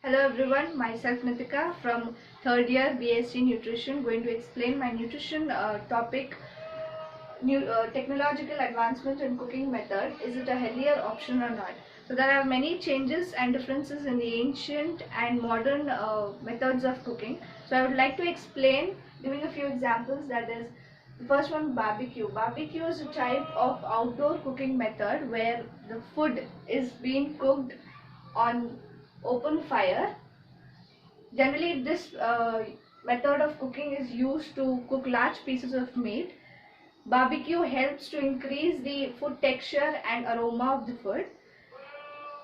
Hello everyone, myself Nitika from third year BSc Nutrition, going to explain my nutrition topic, technological advancement in cooking method. Is it a healthier option or not? So there are many changes and differences in the ancient and modern methods of cooking. So I would like to explain giving a few examples. That is, the first one, barbecue. Barbecue is a type of outdoor cooking method where the food is being cooked on open fire. Generally, this method of cooking is used to cook large pieces of meat. Barbecue helps to increase the food texture and aroma of the food.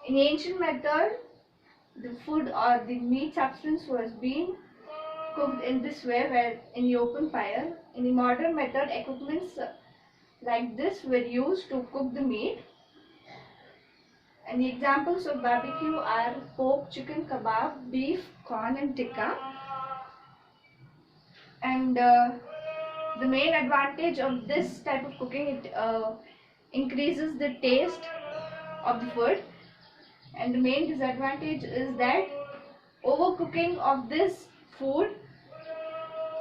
In the ancient method, the food or the meat substance was being cooked in this way, where in the open fire. In the modern method, equipments like this were used to cook the meat. And the examples of barbecue are pork, chicken, kebab, beef, corn and tikka. And the main advantage of this type of cooking, it increases the taste of the food. And the main disadvantage is that overcooking of this food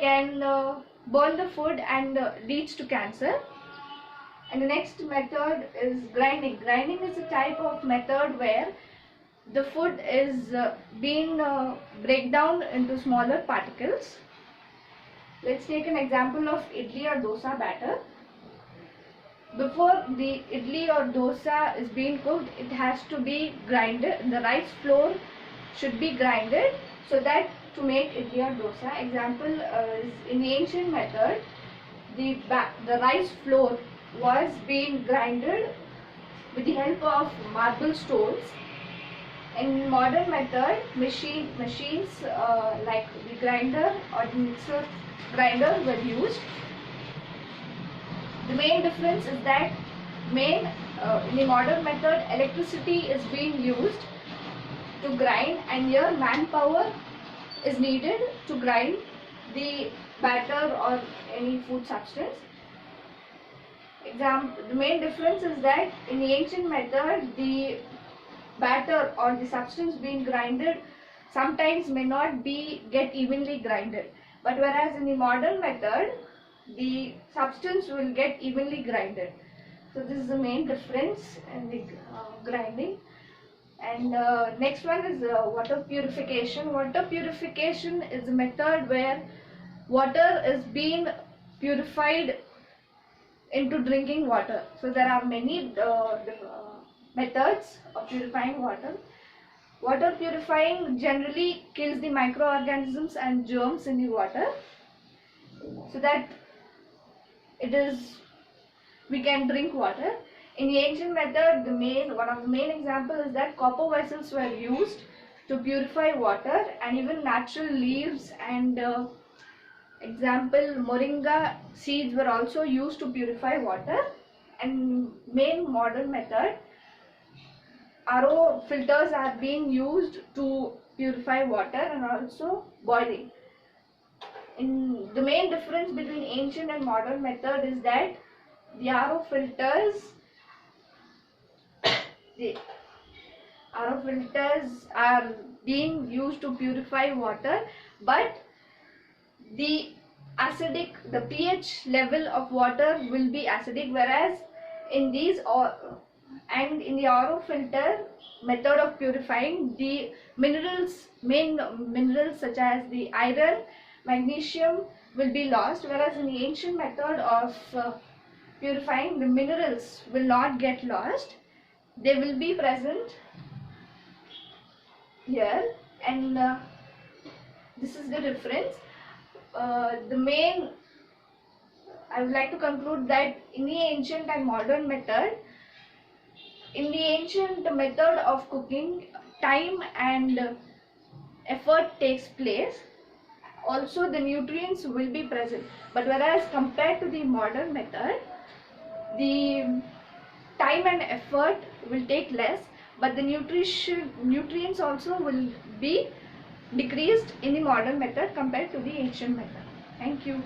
can burn the food and leads to cancer. And the next method is grinding. Grinding is a type of method where the food is being break down into smaller particles. Let's take an example of idli or dosa batter. Before the idli or dosa is being cooked, it has to be grinded. The rice flour should be grinded so that to make idli or dosa. Example is in the ancient method, the rice flour was being grinded with the help of marble stones. In modern method, machines like the grinder or the mixer grinder were used. The main difference is that in the modern method, electricity is being used to grind, and here manpower is needed to grind the batter or any food substance. The main difference is that in the ancient method, the batter or the substance being grinded sometimes may not get evenly grinded, but whereas in the modern method, the substance will get evenly grinded. So this is the main difference in the grinding. And next one is water purification. Water purification is a method where water is being purified into drinking water. So there are many methods of purifying water. Water purifying generally kills the microorganisms and germs in the water, so that we can drink water. In the ancient method, one of the main examples is that copper vessels were used to purify water, and even natural leaves and example moringa seeds were also used to purify water. And main modern method, RO filters are being used to purify water, and also boiling. The main difference between ancient and modern method is that the RO filters are being used to purify water, but the pH level of water will be acidic, whereas in the RO filter method of purifying, the main minerals such as the iron, magnesium will be lost, whereas in the ancient method of purifying, the minerals will not get lost. They will be present here, and this is the difference. I would like to conclude that in the ancient and modern method, in the ancient method of cooking, time and effort takes place. Also, the nutrients will be present. But whereas compared to the modern method, the time and effort will take less, but the nutrients also will be decreased in the modern method compared to the ancient method. Thank you.